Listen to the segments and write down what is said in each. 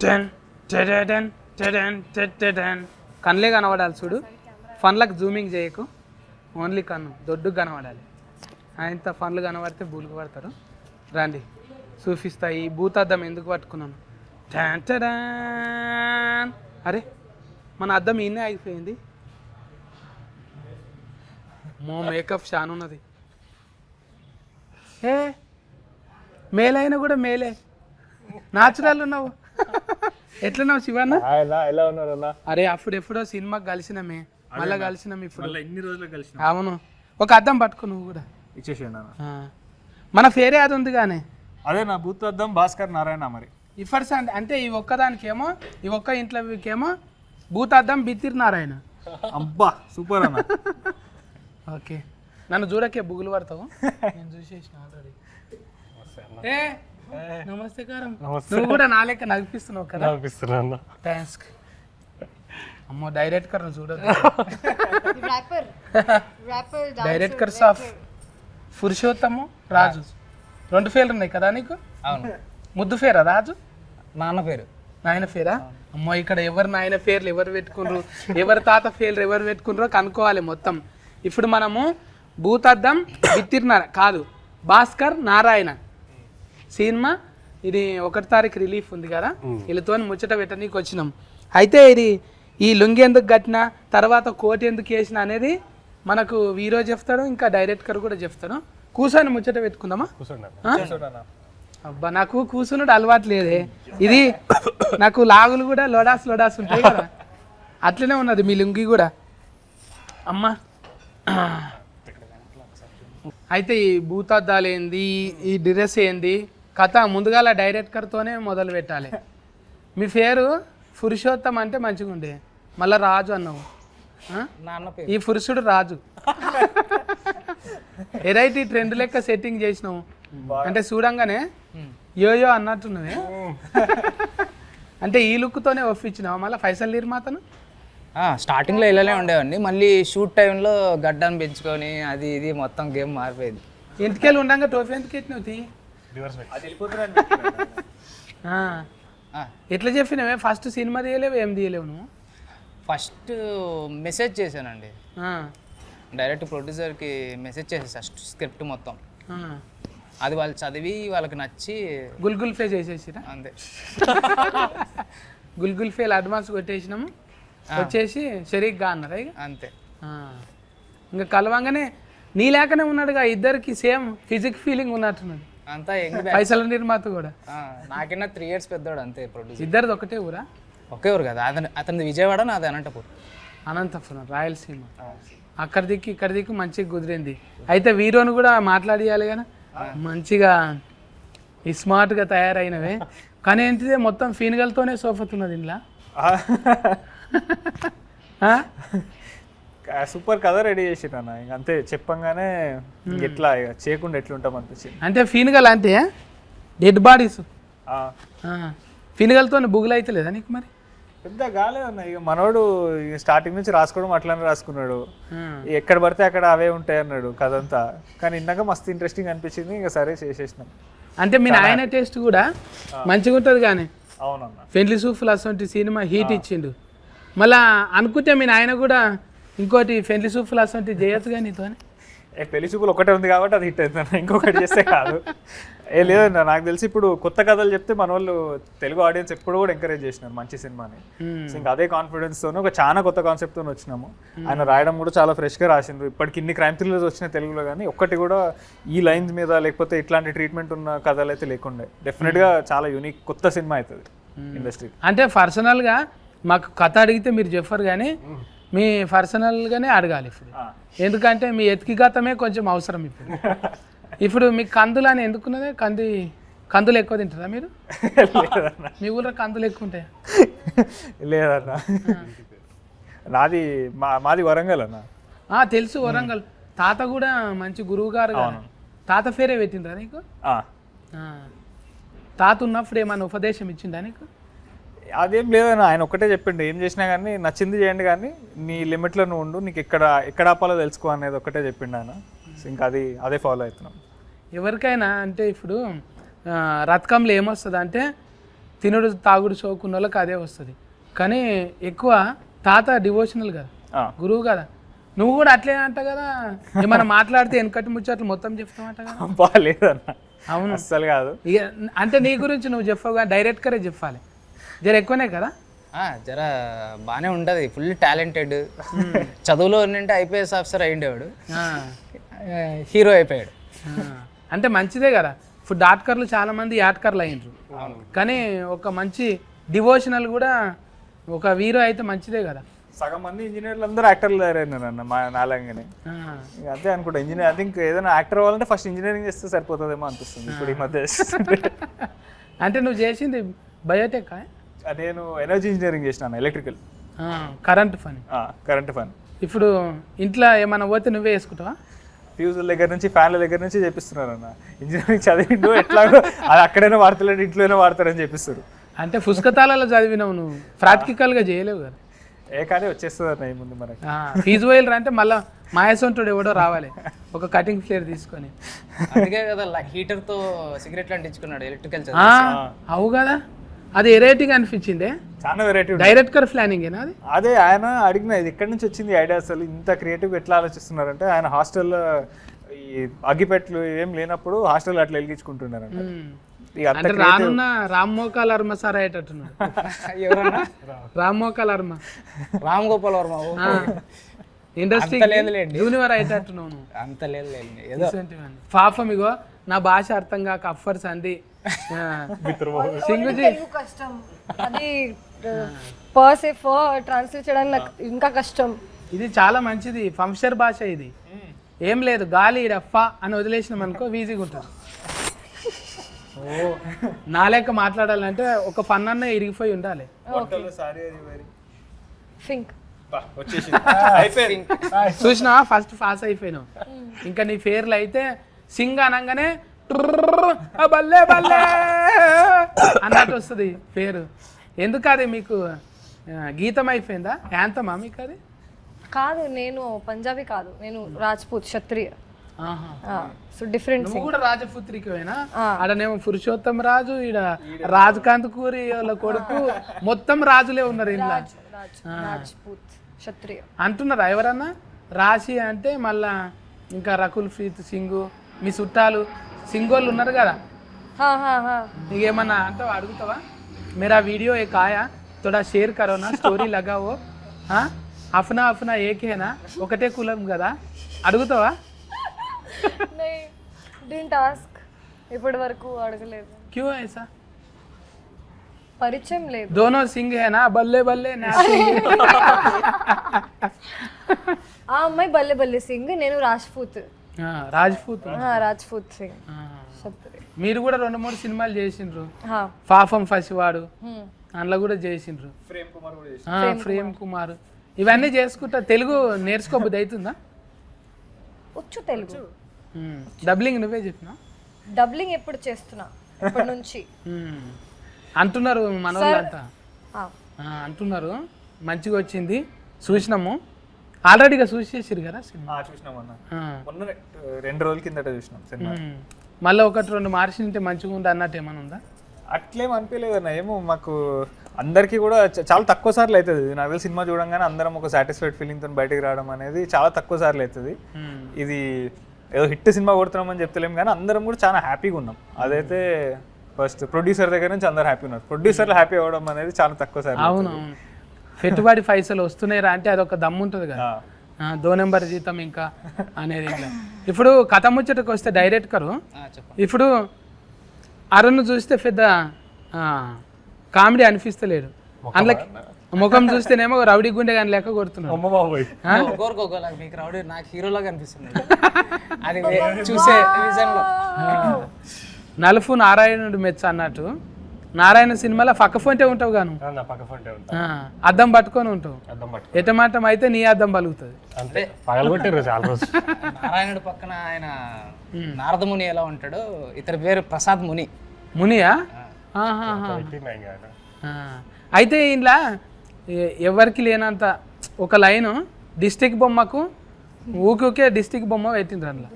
Ten టెడెడెన్ టెడెన్ టెడెడెన్. కళ్ళే కనబడాలి చూడు, ఫన్లకు జూమింగ్ చేయకు, ఓన్లీ కన్ను దొడ్డుకు కనబడాలి. ఆయనతో ఫన్లు కనబడితే బూలుకు పడతారు. రండి చూపిస్తా ఈ భూతాద్దం ఎందుకు పట్టుకున్నాను. టెన్ టెడెన్. అరే మన అద్దం ఈయనే అయిపోయింది. మేకప్ షాన్ ఉన్నది. ఏ మేలైనా కూడా మేలే, న్యాచురల్ ఉన్నావు. ఎట్లున్నావు శివన్న? ఎలా ఉన్నారన్నా? అరే అప్పుడు ఎప్పుడో సినిమాకి కలిసినామే, మళ్ళీ కలిసినాం ఇప్పుడు. ఎన్ని రోజులు కలిసి? అవును, ఒక అద్దం పట్టుకో నువ్వు కూడా ఇచ్చేసేయండి. మన పేరే అది ఉంది కానీ అదే నా బూత్ అద్దం భాస్కర్ నారాయణ. మరి ఇఫర్స్ అంటే ఈ ఒక్కదానికేమో, ఈ ఒక్క ఇంట్లోకేమో భూత అద్దం బిత్తిరి నారాయణ. అబ్బా సూపర్ అన్న. ఓకే, నన్ను చూడకే బుగులు పడతావు, నేను చూసేసిన ఆల్రెడీ. ఏ నమస్తే కారం, నువ్వు కూడా నా లెక్క నడిపిస్తున్నావు కదా? నడిపిస్తున్నా. థ్యాంక్స్. అమ్మో డైరెక్ట్ కర్ చూడదు. డైరెక్ట్ కర్ ఆఫ్ పురుషోత్తము రాజు. 2 పేర్లు ఉన్నాయి కదా నీకు? అవును. ముద్దు పేరా రాజు? నాన్న పేరు. నాయన పేరా? అమ్మో ఇక్కడ ఎవరు నాయన పేర్లు ఎవరు పెట్టుకున్నారు, ఎవరి తాత పేర్లు ఎవరు పెట్టుకున్నారో కనుక్కోవాలి మొత్తం. ఇప్పుడు మనము భూతద్దం బిత్తిరినార కాదు, భాస్కర్ నారాయణ సినిమా. ఇది 1 తారీఖు రిలీఫ్ ఉంది కదా, వీళ్ళతో ముచ్చట పెట్టనీకి వచ్చినాం. అయితే ఇది ఈ లుంగి ఎందుకు కట్టినా, తర్వాత కోట్ ఎందుకు వేసిన అనేది మనకు వీరో చెప్తాడు, ఇంకా డైరెక్టర్ కూడా చెప్తాడు. కూర్చొని ముచ్చట పెట్టుకుందామా? అబ్బా నాకు కూర్చున్నాడు అలవాటు లేదే. ఇది నాకు లాగులు కూడా లోడాస్ ఉంటాయి కదా, అట్లనే ఉన్నది మీ లుంగి కూడా. అమ్మా అయితే ఈ భూతద్దాలు ఏంది, ఈ డ్రెస్ ఏంది కథ ముందుగాల డైరెక్టర్తోనే మొదలు పెట్టాలి. మీ పేరు పురుషోత్తం అంటే మంచిగా ఉండే, మళ్ళీ రాజు అన్నావు. నాన్న పేరు. ఈ పురుషుడు రాజు. ఎరైటీ ట్రెండ్ లెక్క సెట్టింగ్ చేసినావు అంటే చూడంగానే యోయో అన్నట్టున్నవే. అంటే ఈ లుక్తోనే ఒప్పించినావు మళ్ళీ ఫైసల్ నిర్మాతను? స్టార్టింగ్లో ఇలానే ఉండేవాడిని, మళ్ళీ షూట్ టైంలో గడ్డాన్ని పెంచుకొని అది ఇది మొత్తం గేమ్ మారిపోయింది. ఇంటికెళ్ళి ఉండగా టోఫీ ఎందుకు ఎట్టినావు? ఎట్లా చెప్పినవే? ఫస్ట్ సినిమా తీయలేవు, ఏం తీయలేవు నువ్వు? ఫస్ట్ మెసేజ్ చేశానండి, డైరెక్ట్ ప్రొడ్యూసర్కి మెసేజ్ చేసేసా స్క్రిప్ట్ మొత్తం. అది వాళ్ళు చదివి వాళ్ళకి నచ్చి గుల్గుల్ ఫే చేసేసిరా అంతే. గుల్గుల్ ఫేల్ అడ్వాన్స్ కొట్టేసినాము, వచ్చేసి షరీక్గా అన్నారా ఇక అంతే. ఇంకా కలవంగానే నీ లేకనే ఉన్నాడుగా, ఇద్దరికి సేమ్ ఫిజిక్ ఫీలింగ్ ఉన్నట్టున్నది. అంతా పైసల నిర్మాత కూడా నాకన్నా 3 years పెద్దవాడు అంతే ప్రొడ్యూసర్. ఇద్దరిది ఒకటే ఊరా? ఒకే ఊరు కదా, అతనిది విజయవాడ, నాది అనంతపురం. అనంతపురం రాయలసీమ. అక్కడ దిక్కు ఇక్కడ దిక్కు మంచిగా కుదిరింది. అయితే వీరోని కూడా మాట్లాడియాలి కదా, మంచిగా స్మార్ట్గా తయారైనవే. కానీ ఏంటిదే మొత్తం ఫీనుగలతోనే సోఫతున్నది ఇంట్లో. సూపర్ కథ రెడీ చేసిరన్న, ఇంక అంతే చెప్పంగానే ఎట్లా చేయకుండా ఎట్లుంటాం అనిపించింది. అంటే ఫీనుగల్ అంటే డెడ్ బాడీస్, ఫీనుగలతో బుగులు అయితే లేదా నీకు? మరి పెద్ద కాలేదన్న, ఇక మనోడు స్టార్టింగ్ నుంచి రాసుకోవడం అట్లానే రాసుకున్నాడు, ఎక్కడ పడితే అక్కడ అవే ఉంటాయి అన్నాడు కథ అంతా. కానీ ఇందాక మస్తు ఇంట్రెస్టింగ్ అనిపించింది, ఇంకా సరే చేసేసినాం. అంటే మీ ఆయన టేస్ట్ కూడా మంచిగా ఉంటుంది కానీ. అవునన్న, పెళ్లి సూఫ్లు అసలు సినిమా హీట్ ఇచ్చిండు. మళ్ళా అనుకుంటే మీ ఆయన కూడా ఇంకోటి పెళ్లి సూఫ్లు అసలు చేయొచ్చుగా నీతో. పెళ్లి చూపులు ఒకటే ఉంది కాబట్టి అది హిట్ అవుతుంది, ఇంకొకటి చేస్తే కాదు. లేదన్నా, నాకు తెలిసి ఇప్పుడు కొత్త కథలు చెప్తే మన వాళ్ళు తెలుగు ఆడియన్స్ ఎప్పుడు కూడా ఎంకరేజ్ చేసినారు మంచి సినిమాని. ఇంకా అదే కాన్ఫిడెన్స్ తోనే ఒక చాలా కొత్త కాన్సెప్ట్ తో వచ్చినాము. ఆయన రాయడం కూడా చాలా ఫ్రెష్ గా రాసిండ్రు. ఇప్పటికి ఇన్ని క్రైమ్ థ్రిల్లర్స్ వచ్చినాయి తెలుగులో, కానీ ఒక్కటి కూడా ఈ లైన్స్ మీద లేకపోతే ఇట్లాంటి ట్రీట్మెంట్ ఉన్న కథలు అయితే లేకుండే. డెఫినెట్ గా చాలా యూనిక్ కొత్త సినిమా అవుతుంది ఇండస్ట్రీ. అంటే పర్సనల్ గా మాకు కథ అడిగితే మీరు చెప్పరు కానీ మీ పర్సనల్గానే అడగాలి ఇప్పుడు, ఎందుకంటే మీ ఎతికిగతమే కొంచెం అవసరం ఇప్పుడు. ఇప్పుడు మీకు కందులు అని ఎందుకున్నదే? కందులు ఎక్కువ తింటారా మీరు? మీ ఊళ్ళో కందులు ఎక్కువ ఉంటాయా? లేదన్నా, మాది వరంగల్ అన్న. తెలుసు వరంగల్. తాత కూడా మంచి గురువు గారు. తాత పేరే పెట్టిండ్రా నీకు? తాత ఉన్నప్పుడు ఏమన్నా ఉపదేశం ఇచ్చిండా నీకు? అదేం లేదన్న, ఆయన ఒక్కటే చెప్పిండు, ఏం చేసినా కానీ నచ్చింది చేయండి కానీ నీ లిమిట్లో నువ్వు ఉండు, నీకు ఎక్కడ ఆపాలో తెలుసుకో అనేది ఒక్కటే చెప్పిండు ఆయన. ఇంకా అదే ఫాలో అవుతున్నాం. ఎవరికైనా అంటే ఇప్పుడు రథకంలో ఏమొస్తుంది అంటే తినుడు తాగుడు షోకున్న వాళ్ళకి అదే వస్తుంది. కానీ ఎక్కువ తాత డివోషనల్ కదా, గురువు కదా, నువ్వు కూడా అట్లే అంట కదా, ఏమైనా మాట్లాడితే వెనకటి ముచ్చట్లు మొత్తం చెప్తామంట కదా. బాగాలేదన్న. అవును అస్సలు కాదు. ఇక అంటే నీ గురించి నువ్వు చెప్పవు కానీ డైరెక్ట్గానే చెప్పాలి. జర ఎక్కువనే కదా. జర బాగానే ఉంటుంది, ఫుల్ టాలెంటెడ్. చదువులో ఏంటంటే ఐపీఎస్ ఆఫీసర్ అయ్యిండేవాడు, హీరో అయిపోయాడు. అంటే మంచిదే కదా. ఇప్పుడు డాక్టర్లు చాలా మంది యాట్కర్లు అయ్యిండ్రు, కానీ ఒక మంచి డివోషనల్ కూడా ఒక హీరో అయితే మంచిదే కదా. సగం మంది ఇంజనీర్లు అందరూ యాక్టర్లు తయారైనారు అన్న మా నాలంగానే. అదే అనుకుంటా ఇంజనీర్, ఐ థింక్ ఏదైనా యాక్టర్ అవ్వాలంటే ఫస్ట్ ఇంజనీరింగ్ చేస్తే సరిపోతుందేమో అనిపిస్తుంది ఇప్పుడు ఈ మధ్య. అంటే నువ్వు చేసింది బయోటెక్? నేను ఎనర్జీ ఇంజనీరింగ్ చేసినాను, electrical, current fun. Current fun. ఇప్పుడు ఇంట్లో ఏమైనా పోతే నువ్వే వేసుకుంటావా? ఫ్యూజుల దగ్గర నుంచి ఫ్యాన్ల దగ్గర నుంచి చేపిస్తున్నారు అన్న. ఇంజనీరింగ్ చదివిండు ఎట్లాగో అది అక్కడైనా వాడతలేడు, ఇంట్లోనే వాడతారని చెప్పిస్తారు. అంటే పుస్తకాలలో చదివినావు నువ్వు, ప్రాక్టికల్గా చేయలేవు కదా. కానీ వచ్చేస్తుంది అన్న ఈ ముందు మనకి. ఫీజు పోయిలరా అంటే మళ్ళీ మాయసంటుడు ఎవడో రావాలి ఒక కటింగ్ ఫ్లేర్ తీసుకొని. అందుకే కదా హీటర్తో సిగరెట్లు అంటించుకున్నాడు ఎలక్ట్రికల్. అవు కదా, అది వెరైటీగా అనిపించిందే. చాలా వెరైటీ. డైరెక్టర్ ప్లానింగేనా అది? అదే ఆయన అడిగిన ఇది ఎక్కడి నుంచి వచ్చింది ఐడియా, అసలు ఇంత క్రియేటివ్ ఎట్లా ఆలోచిస్తున్నారంటే ఆయన హాస్టల్లో ఈ అగ్గిపెట్లు ఏం లేనప్పుడు హాస్టల్ అట్లా వెలిగించుకుంటున్నారంట. అంటే రానున్న రామ్ మోకాల్ వర్మ సార్ అయ్యేటట్టున్నాడు. ఎవరన్నా? రామ్ మోకాల్ వర్మ, రామ్ గోపాల్ వర్మ ఇండస్ట్రీ జూనియర్ అయ్యేటట్టున్నావు. అంత లేదు ఏదో పాపం ఇగో నా భాష అర్థం కాక అఫర్స్ అంది సింగుజీ. కష్టం అది పర్సే ట్రాన్స్లేట్ చేయడానికి నాకు ఇంకా కష్టం. ఇది చాలా మంచిది ఫంక్షన్ భాష. ఇది ఏం లేదు, గాలి డఫా అని వదిలేసినాం అనుకో ఈజీగా ఉంటుంది. నా లెక్క మాట్లాడాలంటే ఒక ఫన్ అన్న ఇరిగిపోయి ఉండాలి. చూసినా ఫస్ట్ పాస్ అయిపోయినావు. ఇంకా నీ పేర్లు అయితే సింగ్ అనగానే బల్లే బల్లే అన్నట్టు వస్తుంది పేరు. ఎందుకు అది మీకు గీతం అయిపోయిందా, యాంతమా మీకు అది? కాదు, నేను పంజాబీ కాదు, నేను రాజ్పూత్ క్షత్రియ. So different. నువ్వు కూడా రాజపుత్రికవేనా? ఆడనేమో పురుషోత్తమ రాజు, ఈడ రాజకాంత్ కూరి వాళ్ళ కొడుకు, మొత్తం రాజులే ఉన్నారు ఇంట్లో. రాజ్పూత్ క్షత్రియ అంటున్నారా ఎవరన్నా? రాశి అంటే మళ్ళా ఇంకా రకుల్ ప్రీత్ సింగ్, మీ చుట్టాలు సింగోళ్ళు ఉన్నారు కదా, నీకేమన్నా అంటావా, అడుగుతావా? मेरा वीडियो एक आया, थोड़ा शेयर करो ना, స్టోరీ लगाओ. అఫ్నా అఫ్నా ఏకేనా, ఒకటే కులం కదా, అడుగుతావా? ఇప్పటి వరకు అడగలేదు. క్యూ ఐసా? పరిచయం లేదు. दोनों सिंह है ना, बल्ले बल्ले ना सिंह. ఆ అమ్మాయి బల్లె బల్లె సింగ్, నేను రాజ్పూత్. రాజ్పూత్ సింగ్. మీరు కూడా 2-3 సినిమాలు చేసిండ్రు. పాపం ఫసివాడు అందులో కూడా చేసిండ్రు, ప్రేమ్ కుమార్. ఇవన్నీ చేసుకుంటా తెలుగు నేర్చుకోబుద్ది అవుతుందా? వచ్చు తెలుగు. డబ్లింగ్ నువ్వే చెప్పినా? డబ్లింగ్ ఎప్పుడు చేస్తున్నా, ఇప్పటి నుంచి అంటున్నారు మన వాళ్ళంతా, అంటున్నారు మంచిగా వచ్చింది. చూసినాము ఆల్రెడీగా చూసేసారు కదా సినిమా. చూసినామన్నా, మొన్న 2 రోజుల కిందట చూసినాం సినిమా. మళ్ళీ 1-2 మార్చింటే మంచిగా ఉంది అన్నట్టు ఏమైనా ఉందా? అట్లేం అనిపించలేదన్న. ఏమో మాకు అందరికీ కూడా చాలా తక్కువ సార్లు అవుతుంది. నాకు తెలిసి సినిమా చూడంగానే అందరం ఒక సాటిస్ఫైడ్ ఫీలింగ్తో బయటకు రావడం అనేది చాలా తక్కువ సార్లు అవుతుంది. ఇది ఏదో హిట్ సినిమా కొడుతున్నామని చెప్తలేం కానీ అందరం కూడా చాలా హ్యాపీగా ఉన్నాం. అదైతే ఫస్ట్ ప్రొడ్యూసర్ దగ్గర నుంచి అందరు హ్యాపీ ఉన్నారు. ప్రొడ్యూసర్లు హ్యాపీ అవ్వడం అనేది చాలా తక్కువ సార్లు. అవునవును, పెట్టుబడి పైసలు వస్తున్నాయిరా అంటే అదొక దమ్ము ఉంటుంది కదా, 2 నెంబర్ జీతం ఇంకా అనేది. ఇప్పుడు కథ ముచ్చటకు వస్తే డైరెక్టరు, ఇప్పుడు అరుణ్ చూస్తే పెద్ద కామెడీ అనిపిస్తలేడు, అందులో ముఖం చూస్తేనేమో రౌడీ గుండె కానీ లెక్క కొడుతున్నాడు. మీకు రౌడీ, నాకు హీరోలాగా అనిపిస్తుంది అది చూసే విజన్లో. నలుపు నారాయణుడు మెచ్చ అన్నట్టు, నారాయణ సినిమాలో పక్క ఫోంటే ఉంటావు గాను, అద్దం పట్టుకొని ఉంటావు. ఎటమాటం అయితే నీ అద్దం పలుకుతుంది. నారాయణుడు పక్కన ఆయన నారదముని ఎలా ఉంటాడో, ఇతని పేరు ప్రసాద్ ముని. మునియా? అయితే ఇంట్లో ఎవరికి లేనంత ఒక లైను డిస్టిక్ బొమ్మకు ఊకే డిస్టిక్ బొమ్మ పెట్టిండ్రు అందులో.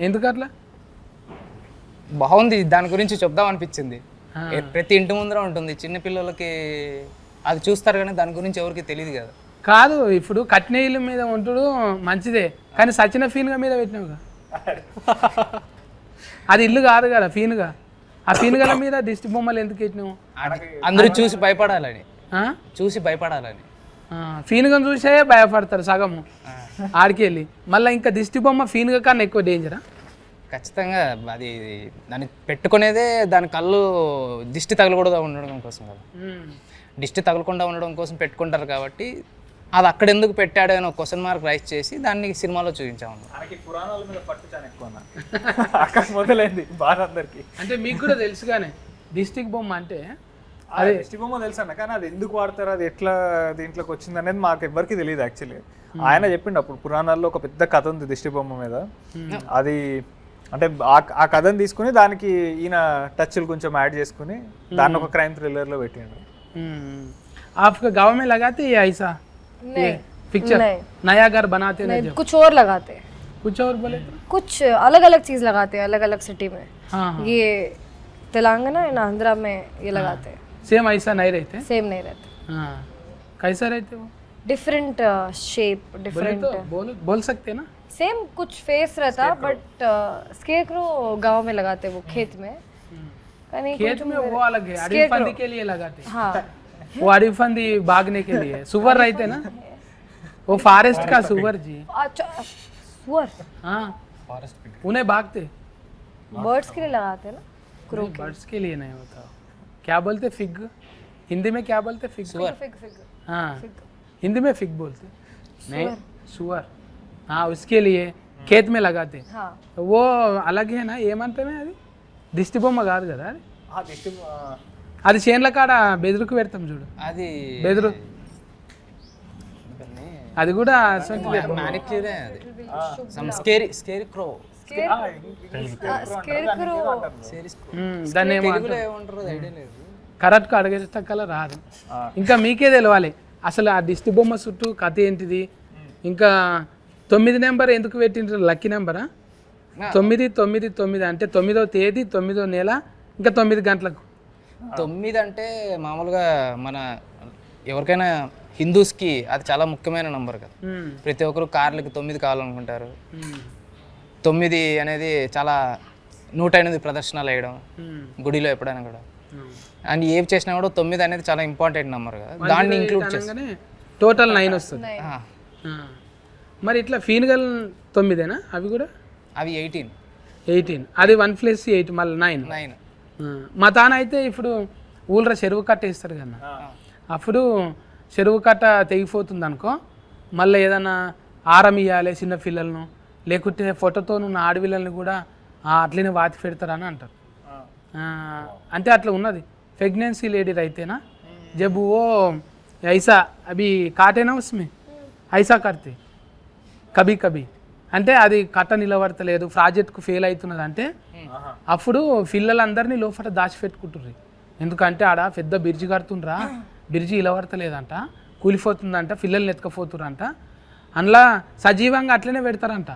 ఎందుకు అట్లా? బాగుంది, దాని గురించి చెప్దాం అనిపించింది. ప్రతి ఇంటి ముందర ఉంటుంది. చిన్న పిల్లలకి అది చూస్తారు కానీ దాని గురించి ఎవరికి తెలియదు కదా. కాదు ఇప్పుడు కట్టిన ఇల్లు మీద ఉంటుడు మంచిదే, కానీ సచిన ఫీన్గా మీద పెట్టినావుగా. అది ఇల్లు కాదు కదా ఫీన్గా. ఆ ఫీన్గల మీద దిష్టి బొమ్మలు ఎందుకు పెట్టినావు? అందరూ చూసి భయపడాలని, చూసి భయపడాలని. ఫీన్గా చూసే భయపడతారు సగము ఆడికి వెళ్ళి. మళ్ళీ ఇంకా దిష్టి బొమ్మ ఫీన్గా కన్నా ఎక్కువ డేంజరా? ఖచ్చితంగా అది దాన్ని పెట్టుకునేదే దాని కళ్ళు దిష్టి తగలకూడదు ఉండడం కోసం కదా. దిష్టి తగలకుండా ఉండడం కోసం పెట్టుకుంటారు కాబట్టి అది అక్కడ ఎందుకు పెట్టాడు అని ఒక క్వశ్చన్ మార్క్ రైజ్ చేసి దాన్ని సినిమాలో చూపించాము. పురాణాల మీద పట్టు చాలా ఎక్కువ అక్కడ మొదలైంది బాగా అందరికి. అంటే మీకు కూడా తెలుసుగానే దిష్టికి బొమ్మ అంటే అదే దిష్టి బొమ్మ తెలుసు అన్న, కానీ అది ఎందుకు వాడతారు, అది ఎట్లా దీంట్లోకి వచ్చింది అనేది మాకు ఎవరికి తెలియదు యాక్చువల్లీ. ఆయన చెప్పిండు అప్పుడు పురాణాల్లో ఒక పెద్ద కథ ఉంది దిష్టి బొమ్మ మీద. అది అంటే ఆ కథను తీసుకుని దానికి ఈయన టచ్లు కొంచెం యాడ్ చేసుకుని దాన్ని ఒక క్రైమ్ థ్రిల్లర్లో పెట్టిండు. आपका गाँव में लगाते ये ऐसा पिक्चर नया घर बनाते नहीं, कुछ और लगाते हैं, कुछ और बोले कुछ अलग अलग चीज लगाते हैं अलग अलग सिटी में. हाँ ये तेलंगाना एंड आंध्रा में ये लगाते हैं. सेम ऐसा नहीं रहते. सेम नहीं रहते, हाँ कैसा रहते वो? Different shape different. बोल सकते ना? सेम कुछ फेस रहता बट स्केरक्रो गांव में लगाते वो खेत में. खेत में वो अलग है, Scarecrow. अड़ीफंदी के लिए लगाते. हाँ वो अड़ीफंदी भागने के लिए. सुअर रहते ना, वो फॉरेस्ट का सुअर जी. अच्छा सुअर हाँ उन्हें भागते. बर्ड्स के लिए लगाते हैं ना. बर्ड्स के लिए नहीं होता. क्या बोलते फिग? हिंदी में क्या बोलते? फिग. Fig fig. हाँ हिंदी में फिग बोलते. नहीं सुअर. हाँ उसके लिए खेत में लगाते. हाँ वो अलग है ना. ఏమంటే అది దిష్టి బొమ్మ కాదు కదా అది. అది చేన్ల కాడ బెదురుకు పెడతాం చూడు, అది బెదురు. అది కూడా మ్యానిక్యూరే అది. సమ్ స్కేరీ క్రో. स्केरक्रो దాన్ని ఏమో తెలుగులో ఏమంటారు ఐడియా లేదు. కరెక్ట్గా అడగేటక్కల రాదు. ఇంకా మీకే తెలవాలి అసలు ఆ దిష్టి బొమ్మ చుట్టూ కథ ఏంటిది. ఇంకా 9 నెంబర్ ఎందుకు పెట్టిండ్రు? లక్కీ నెంబరా? 999 అంటే 9వ తేదీ 9వ నెల ఇంకా 9 గంటలకు. 9 అంటే మామూలుగా మన ఎవరికైనా హిందూస్కి అది చాలా ముఖ్యమైన నంబర్ కదా. ప్రతి ఒక్కరు కార్లకి 9 కావాలనుకుంటారు. 9 అనేది చాలా 108 ప్రదర్శనలు వేయడం గుడిలో ఎప్పుడైనా కూడా. అండ్ ఏవి చేసినా కూడా 9 అనేది చాలా ఇంపార్టెంట్ నెంబర్ కదా, దాన్ని ఇంక్లూడ్ చేసి టోటల్ 9 వస్తుంది. మరి ఇట్లా ఫీన్గల్ 9ఏనా అవి కూడా? అవి 18 అది 1+8 మళ్ళీ 9. మా తాన అయితే ఇప్పుడు ఊళ్ళో చెరువు కట్ట వేస్తారు కదా, అప్పుడు చెరువు కట్ట తెగిపోతుంది అనుకో, మళ్ళీ ఏదైనా ఆరం ఇవ్వాలి చిన్న పిల్లలను, లేకుంటే ఫోటోతో ఉన్న ఆడపిల్లల్ని కూడా అట్లనే వాతి పెడతారని అంటారు. అంటే అట్లా ఉన్నది. ప్రెగ్నెన్సీ లేడీ అయితేనా జబ్ ఓ ఐసా అవి కాటేనా ఉస్మే ఐసా కడితే కబీ కబీ అంటే అది కట్ట నిలబడతలేదు, ప్రాజెక్ట్కు ఫెయిల్ అవుతున్నది అంటే అప్పుడు పిల్లలందరినీ లోపల దాచిపెట్టుకుంటుర్రు. ఎందుకంటే ఆడ పెద్ద బిర్జి కడుతుండ్రా, బిర్జి నిలబడతలేదంట, కూలిపోతుందంట, పిల్లల్ని ఎత్తుకపోతుర్రంట, అందులో సజీవంగా అట్లనే పెడతారంట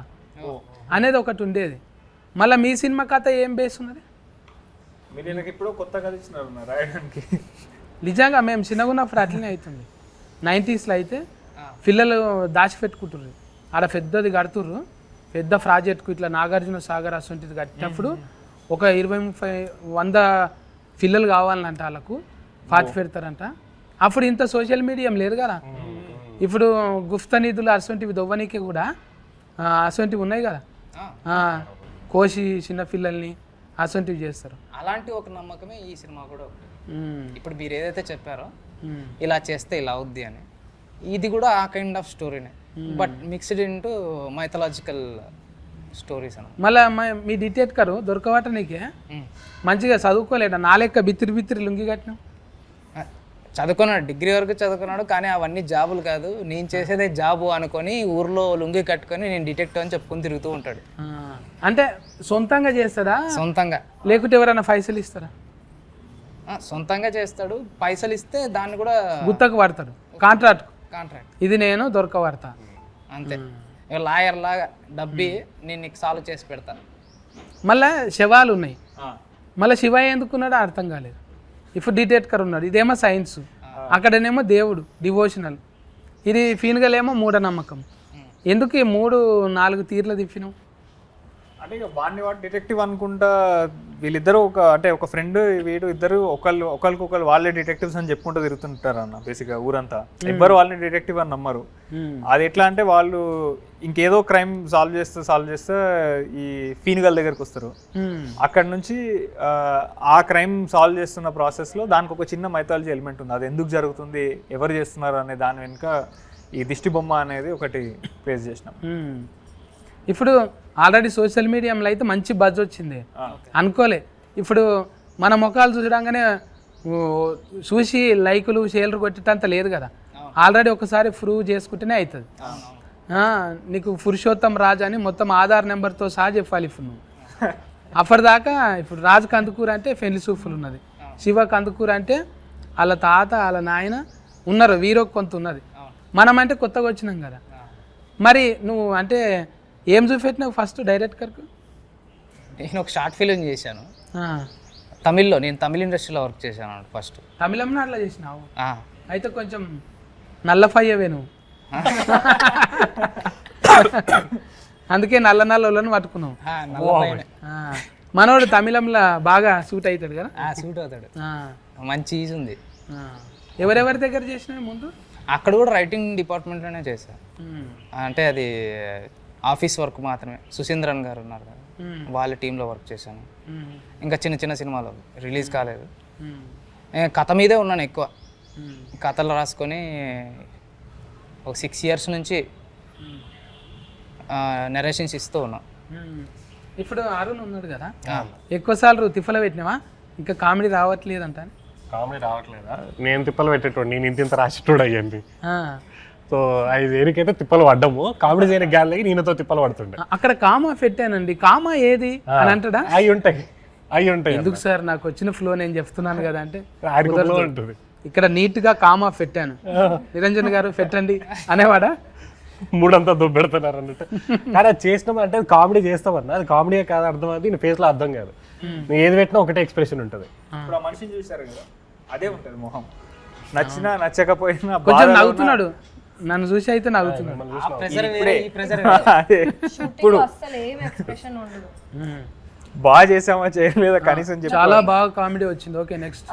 అనేది ఒకటి ఉండేది. మళ్ళీ మీ సినిమా కథ ఏం బేస్ ఉన్నది? నిజంగా మేము చిన్నగా ఉన్నప్పుడు అట్లనే అవుతుంది. 90స్లో అయితే పిల్లలు దాచిపెట్టుకుంటుర్రు, ఆడ పెద్దది కడుతుర్రు, పెద్ద ప్రాజెక్ట్కు ఇట్లా నాగార్జున సాగర్ అసొంటిది కట్టినప్పుడు ఒక 20-100 పిల్లలు కావాలంట, వాళ్ళకు పాతి పెడతారంట. అప్పుడు ఇంత సోషల్ మీడియా లేదు కదా. ఇప్పుడు గుప్త నిధులు అసొంటివి దొవ్వనీకి కూడా అసొంటివి ఉన్నాయి కదా, కోసి చిన్న పిల్లల్ని అసొంటివి చేస్తారు. అలాంటి ఒక నమ్మకమే ఈ సినిమా కూడా. ఇప్పుడు మీరు ఏదైతే చెప్పారో ఇలా చేస్తే ఇలా అవుద్ది అని, ఇది కూడా ఆ కైండ్ ఆఫ్ స్టోరీనే, but mixed into mythological stories అన్న. మళ్ళీ మీ డిటెక్టర్ దొరకవట నీకే మంచిగా చదువుకోలేట, నా లెక్క బిత్తిరి లుంగి కట్టినాం. చదువుకున్నాడు, డిగ్రీ వరకు చదువుకున్నాడు, కానీ అవన్నీ జాబులు కాదు, నేను చేసేదే జాబు అనుకొని ఊర్లో లుంగి కట్టుకొని నేను డిటెక్టివ్ అని చెప్పుకొని తిరుగుతూ ఉంటాడు. అంటే సొంతంగా చేస్తాడా? సొంతంగా, లేకుంటే ఎవరైనా పైసలు ఇస్తారా? సొంతంగా చేస్తాడు, పైసలు ఇస్తే దాన్ని కూడా గుత్తకు వాడతాడు, కాంట్రాక్ట్. ఇది నేను దొరకబడతా అంతే, లాయర్ లాగా డబ్బి నేను నీకు సాల్వ్ చేసి పెడతా. మళ్ళీ శవాలు ఉన్నాయి, మళ్ళీ శివయ్య ఎందుకున్నాడో అర్థం కాలేదు. ఇప్పుడు డిటెక్టర్ ఉన్నాడు, ఇదేమో సైన్స్, అక్కడనేమో దేవుడు డివోషనల్, ఇది ఫీన్గల్ ఏమో మూఢనమ్మకం. ఎందుకు ఈ 3-4 తీర్ల తిప్పినావు? అంటే ఇక వాడిని డిటెక్టివ్ అనుకుంటా వీళ్ళిద్దరూ ఒక ఫ్రెండ్ వీడు ఇద్దరు ఒకరికొకరు వాళ్ళే డిటెక్టివ్స్ అని చెప్పుకుంటూ తిరుగుతుంటారు అన్న బేసిక్గా ఊరంతా. ఎవ్వరు వాళ్ళని డిటెక్టివ్ అని నమ్మరు. అది ఎట్లా అంటే వాళ్ళు ఇంకేదో క్రైమ్ సాల్వ్ చేస్తే ఈ ఫీన్గల్ దగ్గరికి వస్తారు. అక్కడ నుంచి ఆ క్రైమ్ సాల్వ్ చేస్తున్న ప్రాసెస్లో దానికి ఒక చిన్న మైథాలజీ ఎలిమెంట్ ఉంది. అది ఎందుకు జరుగుతుంది, ఎవరు చేస్తున్నారు అనే దాని వెనుక ఈ దిష్టి బొమ్మ అనేది ఒకటి ప్లేస్ చేసినాం. ఇప్పుడు ఆల్రెడీ సోషల్ మీడియాలో అయితే మంచి బజ్ వచ్చింది అనుకోలే. ఇప్పుడు మన ముఖాలు చూడగానే చూసి లైకులు షేర్లు కొట్టేటంత లేదు కదా, ఆల్రెడీ ఒకసారి ప్రూవ్ చేసుకుంటేనే అవుతుంది. నీకు పురుషోత్తం రాజు అని మొత్తం ఆధార్ నెంబర్తో సహా చెప్పాలి ఇప్పుడు నువ్వు. అప్పటిదాకా ఇప్పుడు రాజు కందుకూరు అంటే పెళ్లి సూఫులు ఉన్నది, శివ కందుకూరు అంటే వాళ్ళ తాత వాళ్ళ నాయన ఉన్నారు, వీరో కొంత ఉన్నది. మనం అంటే కొత్తగా వచ్చినాం కదా. మరి నువ్వు అంటే ఏం చూపెట్టినావు ఫస్ట్ డైరెక్టర్కు? నేను ఒక షార్ట్ ఫిలిం చేశాను తమిళ్లో. నేను తమిళ ఇండస్ట్రీలో వర్క్ చేశాను ఫస్ట్. తమిళంలో అట్లా చేసినావు? అయితే కొంచెం నల్లఫయ్యవే నువ్వు. అందుకే నల్ల వాళ్ళని పట్టుకున్నావు. మనోడు తమిళంలో బాగా సూట్ అవుతాడు కదా? సూట్ అవుతాడు, మంచి ఈజ్ ఉంది. ఎవరెవరి దగ్గర చేసినావు ముందు? అక్కడ కూడా రైటింగ్ డిపార్ట్మెంట్లోనే చేశాను. అంటే అది ఆఫీస్ వర్క్ మాత్రమే. సుశీంద్రన్ గారు ఉన్నారు కదా, వాళ్ళ టీంలో వర్క్ చేశాను. ఇంకా చిన్న చిన్న సినిమాలు రిలీజ్ కాలేదు. కథ మీదే ఉన్నాను ఎక్కువ. కథలు రాసుకొని ఒక 6 years నుంచి నెరేషన్స్ ఇస్తూ ఉన్నాం. ఇప్పుడు అరుణ్ ఉన్నాడు కదా, ఎక్కువసార్లు తిప్పలు పెట్టినావా? ఇంకా కామెడీ రావట్లేదంట. కామెడీ రావట్లేదా? నేను తిప్పలు పెట్టేటోడు, నేను ఇంత రాసేటోడు అయ్యండి. సో అది దేనికైతే తిప్పలు పడ్డాము, కామెడీ చేయని గ్యాలకి నేనతో తిప్పలు పడుతుండే. అక్కడ కామా పెట్టానండి, కామా ఏది అని అంటాడా? అవి ఉంటాయి. ఎందుకు సార్, నాకు వచ్చిన ఫ్లో నేను చెప్తున్నాను కదా అంటే ఉంటుంది. ఇక్కడ నీట్ గా కామా పెట్టాను, నిరంజన్ గారు పెట్టండి అనేవాడా? మూడంతా దుబ్బెడుతున్నారు అన్నట్టు. కానీ అది చేసినాం అంటే అది కామెడీ చేస్తామన్నా, అది కామెడీ కాదు అర్థం, అది నీ ఫేస్ లో అర్థం కాదు. నువ్వు ఏది పెట్టినా ఒకటే ఎక్స్ప్రెషన్ ఉంటుంది. ఇప్పుడు ఆ మనిషిని చూసారు కదా, అదే ఉంటుంది మొహం. నచ్చినా నచ్చకపోయినా కొంచెం నవ్వుతున్నాడు, నన్ను చూసి అయితే నవ్వుతున్నాడు. ఇప్పుడు బాగా చేసామా చేయలేదా కనీసం చెప్పు. చాలా బాగా కామెడీ వచ్చింది. Okay next.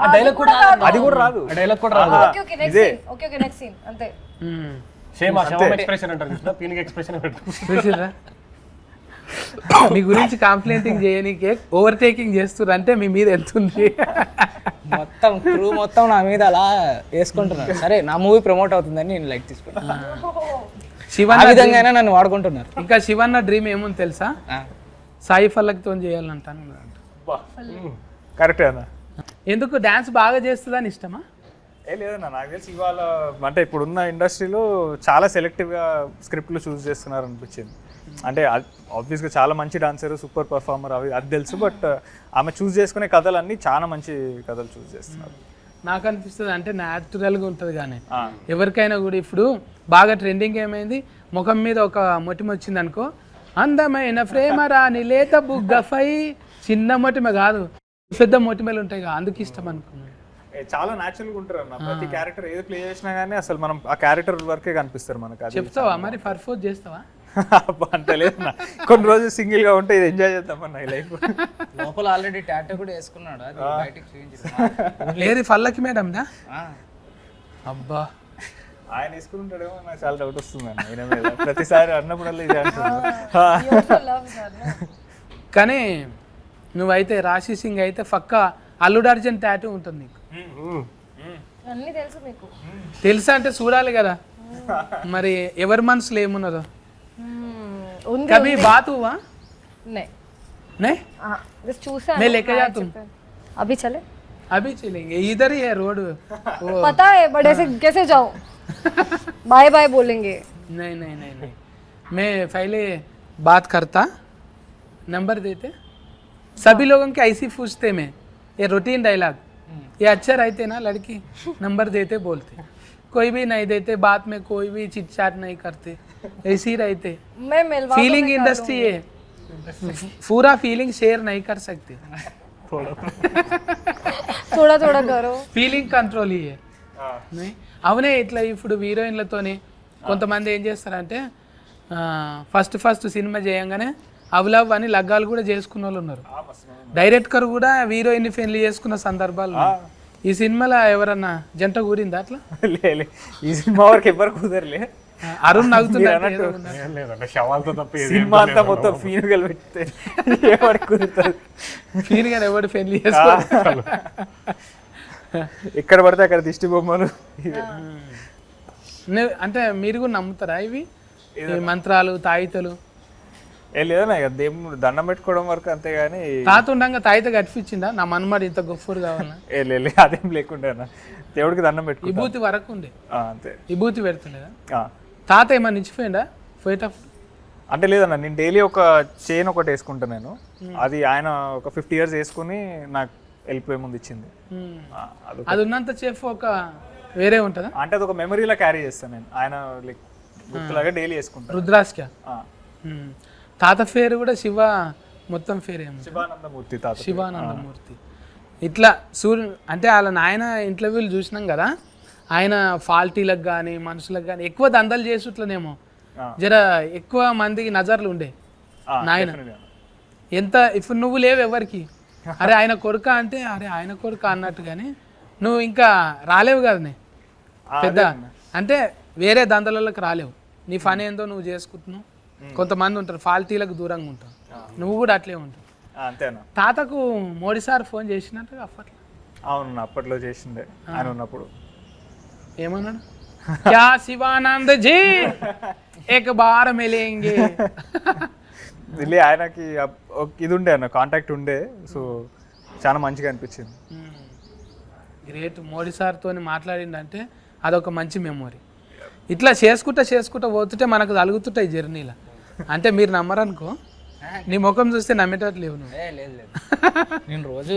అది కూడా రాదు, డైలాగ్ కూడా రాదు. ఇదే ఎక్స్ప్రెషన్ అంటారు, పీనింగ్ ఎక్స్ప్రెషన్ చూసిరా? మీ గురించి కంప్లైంటింగ్ చేయనీకే ఓవర్టేకింగ్ చేస్తున్నారు అంటే మీ మీద ఎంత ఉంది. మొత్తం క్రూ మొత్తం నా మీద అలా వేసుకుంటున్నారు. సరే నా మూవీ ప్రమోట్ అవుతుందని నేను లైక్ తీసుకుంటాను. శివన్న విధంగా నన్ను వాడుకుంటున్నారు. ఇంకా శివన్న డ్రీమ్ ఏముంది తెలుసా? సాయి ఫల్లక్తో చేయాలంటాను. కరెక్టే అన్న. ఎందుకు డాన్స్ బాగా చేస్తుందని ఇష్టమా? లేదన్నా, నాకు తెలిసి ఇవాళ అంటే ఇప్పుడున్న ఇండస్ట్రీలో చాలా సెలెక్టివ్గా స్క్రిప్ట్లు చూస్ చేస్తున్నారు అనిపించింది. అంటే ఆబ్వియస్గా చాలా మంచి డాన్సర్, సూపర్ పర్ఫార్మర్ అది తెలుసు, బట్ ఆమె చూస్ చేసుకునే కథలన్నీ చాలా మంచి కథలు చూస్ చేస్తున్నారు. నాకు అనిపిస్తుంది అంటే న్యాచురల్గా ఉంటుంది. కానీ ఎవరికైనా కూడా ఇప్పుడు బాగా ట్రెండింగ్ ఏమైంది, ముఖం మీద ఒక మొటిమ వచ్చింది అనుకో, అందమైన ప్రేమ రాని లేత బుగ్గఫై, చిన్న మొటిమ కాదు పెద్ద మొటిమలు ఉంటాయి కదా, అందుకు ఇష్టం అనుకున్నాను. చాలా న్యాచురల్గా ఉంటారు అన్న. ప్రతి క్యారెక్టర్ ఏది ప్లే చేసినా కానీ అసలు మనం ఆ క్యారెక్టర్ వరకే కనిపిస్తారు మనకు. చెప్తావా మరి, పర్ఫోజ్ చేస్తావా? అంత లేదు, కొన్ని రోజులు సింగిల్ గా ఉంటే ఇది ఎంజాయ్ చేద్దామన్న లైఫ్. లోపల ఆల్రెడీ టాటూ కూడా వేసుకున్నాడు, అది బయటికి చూపించారు. లేదు పల్లకి మేడం దా? అబ్బా, ఆయన వేసుకుంటాడేమో, నాకు చాలా డౌట్ వస్తుంది అన్న ఆయన మీద. ప్రతిసారి అన్నప్పుడల్లా ఇది అంటున్నాడు. కానీ నువ్వైతే రాశి సింగ్ అయితే పక్కా అల్లుడు అర్జున్ టాటూ ఉంటుంది నీకు. తెలుసా అంటే చూడాలి కదా మరి ఎవరి మనసులో ఏమున్నదో. कभी बात हुआ? नहीं बस चूसा मैं लेके जा तुम अभी चले? अभी चलेंगे, इधर ही है रोड। पता है बड़े से कैसे जाऊं? बाय बाय बोलेंगे? नहीं नहीं नहीं नहीं, मैं पहले बात करता, नंबर देते, सभी लोगों के ऐसी पूछते में, ये रूटीन डायलॉग, ये अच्छा रहते ना लड़की, नंबर देते बोलते, कोई भी नहीं देते, बात में कोई भी चिट चाट नहीं करते, ऐसे ही रहते। मैं मिलवा फीलिंग इंडस्ट्री है, पूरा फीलिंग शेयर नहीं कर सकते। थोड़ा थोड़ा करो ఫీలింగ్ కంట్రోల్ ఇయ్యే అవునే. ఇట్లా ఇప్పుడు హీరోయిన్లతోని కొంతమంది ఏం చేస్తారంటే ఫస్ట్ సినిమా చేయంగానే అవలవ్ అని లగ్గాలు కూడా చేసుకున్న వాళ్ళు ఉన్నారు. డైరెక్టర్ కూడా హీరోయిన్ పెళ్లి చేసుకున్న సందర్భాలు ఉన్నాయి. ఈ సినిమాలో ఎవరన్నా జంట కూరిందా అట్లా? లే ఈ సినిమా వరకు ఎవరు కుదరలే. అరుణ్ నవ్వుతున్నాడు. ఏం లేదంటే శవాలతో తప్ప ఏది సినిమా అంతా మొత్తం ఫీనుగలు పెడితే ఎవరికి కుదురుతుంది? ఫీన్ గాని ఎవడు పెళ్లి చేసుకోవాలి. ఎక్కడ పడితే అక్కడ దిష్టి బొమ్మలు. అంటే మీరు కూడా నమ్ముతారా ఇవి ఈ మంత్రాలు తాయితలు? ఏ లేదన్నా ఇక దేవుడు దండం పెట్టుకోవడం వరకు అంతేగాని తాత ఉండగా తాయిత కట్టించిందా నా మనమాడు ఇంత గొప్పడు కావాలన్నా? ఏ లే అదేం లేకుండా అన్న దేవుడికి దండం పెట్టుకుంటా విభూతి వరకు ఉండే అంతే. విభూతి పెడుతుండేదా? ఆ. తాత ఏమన్నా ఇచ్చిపోయిందా పోయేటప్పుడు? అంటే లేదన్న నేను డైలీ ఒక చైన్ ఒకటి వేసుకుంటా నేను. అది ఆయన ఒక 50 years వేసుకుని నాకు వెళ్ళిపోయే ముందు ఇచ్చింది. అది ఉన్నంత సేపు ఒక వేరే ఉంటుందా? అంటే అది ఒక మెమరీలా క్యారీ చేస్తాను నేను. ఆయన లైక్ గుర్తులాగా డైలీ వేసుకుంటాను. రుద్రాస్క తాత పేరు కూడా శివ, మొత్తం పేరు ఏమో శివానందమూర్తి తాత. శివానందమూర్తి. ఇట్లా అంటే వాళ్ళ నాయన ఇంటర్వ్యూలు చూసినాం కదా, ఆయన ఫాల్టీలకు కానీ మనుషులకు కానీ ఎక్కువ దందలు చేసుట్లనేమో జర ఎక్కువ మందికి నజర్లు ఉండే నాయన. ఎంత ఇప్పుడు నువ్వు లేవు ఎవరికి, అరే ఆయన కొడుక అంటే అరే ఆయన కొడుక అన్నట్టు, కానీ నువ్వు ఇంకా రాలేవు కదా నే పెద్ద, అంటే వేరే దందలలోకి రాలేవు. నీ పని ఏందో నువ్వు చేసుకుంటున్నావు. కొంతమంది ఉంటారు ఫాల్టీలకు దూరంగా ఉంటావు, నువ్వు కూడా అట్లే ఉంటావు. అంతేనా? తాతకు మోడీ సార్ ఫోన్ చేసినట్టు అప్పట్లో? అవును అప్పట్లో చేసిండే ఆయన ఉన్నప్పుడు. ఏమన్నాడు? క్యా శివానంద్ జీ ఏక బార్ మిలేంగే. వెళ్ళి ఆయనకి ఇది ఉండే అన్న కాంటాక్ట్ ఉండే, సో చాలా మంచిగా అనిపించింది. గ్రేట్. మోడీ సార్తో మాట్లాడిందంటే అదొక మంచి మెమొరీ. ఇట్లా చేసుకుంటా పోతుంటే మనకు తలుగుతుంటాయి జర్నీలో. అంటే మీరు నమ్మరనుకో, నీ ముఖం చూస్తే నమ్మేటట్లు లేవు నువ్వు. లేదు లేదు, నేను రోజు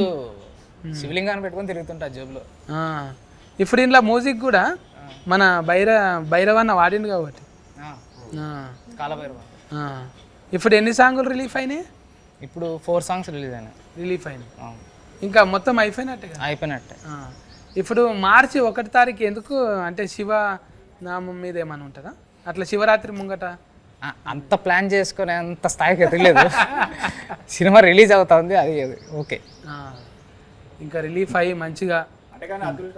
శివలింగాన్ని పెట్టుకొని తిరుగుతుంటా జేబులో. ఇప్పుడు ఇంట్లో మ్యూజిక్ కూడా మన భైరవన్న వాడింది కాబట్టి. కాలభైరవ. ఇప్పుడు ఎన్ని సాంగులు రిలీఫ్ అయినాయి? ఇప్పుడు 4 songs రిలీజ్ అయినాయి. ఇంకా మొత్తం అయిపోయినట్టే. ఇప్పుడు మార్చి 1వ తారీఖు ఎందుకు అంటే శివ నామం మీద ఏమైనా ఉంటుందా అట్లా? శివరాత్రి ముంగట అంత ప్లాన్ చేసుకునే అంత స్థాయికి ఎదగలేదు. సినిమా రిలీజ్ అవుతుంది, అది ఓకే. ఇంకా రిలీఫ్ అయ్యి మంచిగా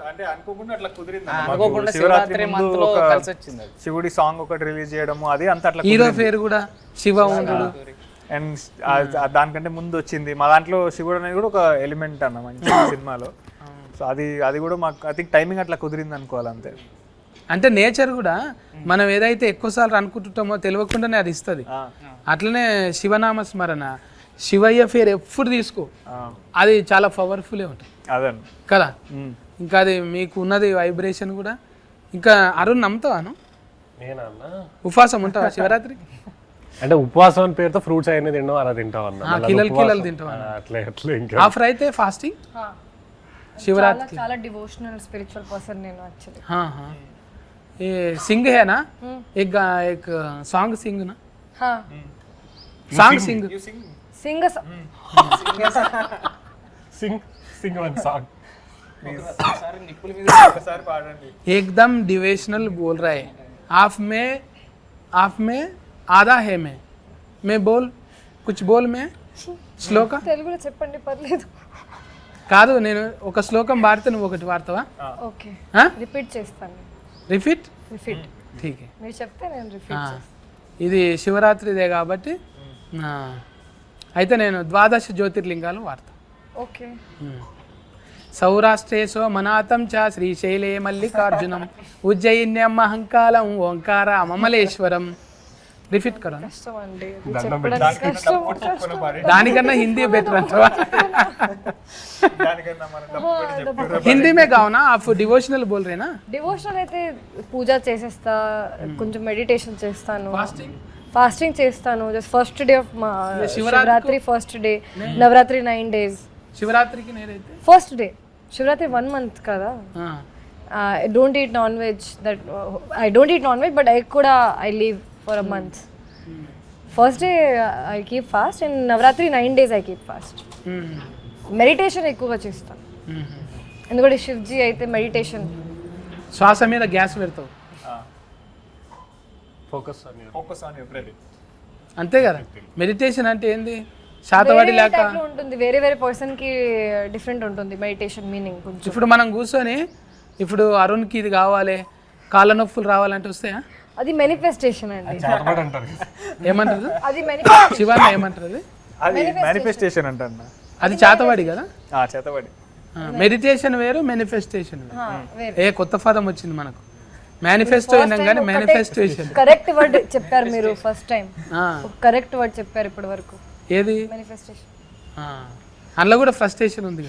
అంటే అనుకోకుండా అట్లా కుదిరింది. అనుకోకుండా శివరాత్రి మంత్ లో కలిసి వచ్చింది. శివుడి సాంగ్ ఒకటి రిలీజ్ చేయడము, అది అంత అట్లా. హీరో పేరు కూడా శివ ఉండు. అండ్ దానికంటే ముందు వచ్చింది మా దాంట్లో శివుడు అనేది కూడా ఒక ఎలిమెంట్ అన్న మంచి సినిమాలో. సో అది కూడా మాకు ఐ థింక్ టైమింగ్ అట్లా కుదిరింది అనుకోవాలి అంతే. అంటే నేచర్ కూడా మనం ఏదైతే ఎక్కువసార్లు అనుకుంటుంటామో తెలియకుండానే అది ఇస్తుంది. అట్లనే శివనామ స్మరణ, శివయ్య పేరు ఎప్పుడు తీసుకో, అది చాలా పవర్ఫుల్లే ఉంటుంది అదండి కదా. ఇంకా అది మీకు ఉన్నది వైబ్రేషన్ కూడా. ఇంకా అరుణ్ నమ్ముతావాను? ఉపవాసం ఉంటావా శివరాత్రికి? అంటే ఉపవాసం అని పేరుతో ఫ్రూట్స్ అయినా తింటాం, అలా తింటాం అన్న. కిలలు తింటావా? అట్లా ఇంకా ఆఫర్ అయితే ఫాస్టింగ్ शिवरात्रि చాలా డివోషనల్ స్పిరిచువల్ पर्सन నేను యాక్చువల్లీ. हाँ हाँ ये सिंग है ना, एक सॉन्ग सिंग ना, हाँ सॉन्ग सिंग సింగ్ సింగ్ వన్ సాంగ్ एकदम डिवोशनल बोल रहा है. आप में आधा है मैं बोल कुछ बोल मैं శ్లోక తెలుగులో చెప్పండి పర్లేదు. కాదు నేను ఒక శ్లోకం వాడితే నువ్వు ఒకటి వాడతావా? ఓకే రిపీట్ చేస్తాను. రిపీట్ ठीक है మీరు చెప్తే నేను రిపీట్ చేస్తాను. ఇది శివరాత్రిదే కాబట్టి అయితే నేను 12 జ్యోతిర్లింగాలు వాడతా. ఓకే. సౌరాష్ట్రే సోమనాథం చ శ్రీశైలే మల్లికార్జునం ఉజ్జయిన్యం మహంకాళం ఓంకార మమలేశ్వరం. రిపీట్ కరా. కష్టం అండి చెప్పడానికి, కష్టం. దానికన్నా హిందీ బెటర్ అంటావా? హిందీ మే గాओ ना आप डिवोशनल बोल रहे ना. డివోషనల్ అయితే పూజ చేసేస్తా, కొంచెం మెడిటేషన్ చేస్తాను, ఫాస్టింగ్ చేస్తాను. జస్ట్ ఫస్ట్ డే ఆఫ్ మా Shivaratri first day, Navaratri 9 days. శివరాత్రికి నేనైతే ఫస్ట్ డే శివరాత్రి 1 month కదా. I don't eat non-veg. I don't eat non-veg, but I kuda I leave for a month. First day I keep fast, and Navratri 9 days I keep fast. Meditation ఎక్కువగా చేస్తాను. ఎందుకంటే శివ్జీ అయితే meditation. శ్వాస మీద gas పెడతావు focus on your breathing. అంతే కదా. Meditation అంటే ఏంది? శాతవాడి లేక ఉంటుంది, వేరే వేరే పర్సన్ కి డిఫరెంట్ ఉంటుంది మెడిటేషన్ మీనింగ్ కొంచెం. ఇప్పుడు మనం కూర్చొని ఇప్పుడు అరుణ్కి ఇది కావాలి, కాళ్ళ నొప్పులు రావాలంటే వస్తాయా? అది మేనిఫెస్టేషన్ అండి. అంటారు. ఏమంటారు? అది manifestation. శివాన్న ఏమంటారు అది? అది మేనిఫెస్టేషన్ అంటన్నా. అది చేతవాడి కదా. చేతబడి. మెడిటేషన్ వేరు, మేనిఫెస్టేషన్ వేరు. వేరే. ఏ కొత్త పదం వచ్చింది మనకు. మేనిఫెస్టో అయినాం కానీ మేనిఫెస్టేషన్. కరెక్ట్ వర్డ్ చెప్పారు మీరు ఫస్ట్ టైం. కరెక్ట్ వర్డ్ చెప్పారు ఇప్పటి వరకు. ఏది? మేనిఫెస్టేషన్. అందులో కూడా ఫ్రస్ట్రేషన్ ఉంది.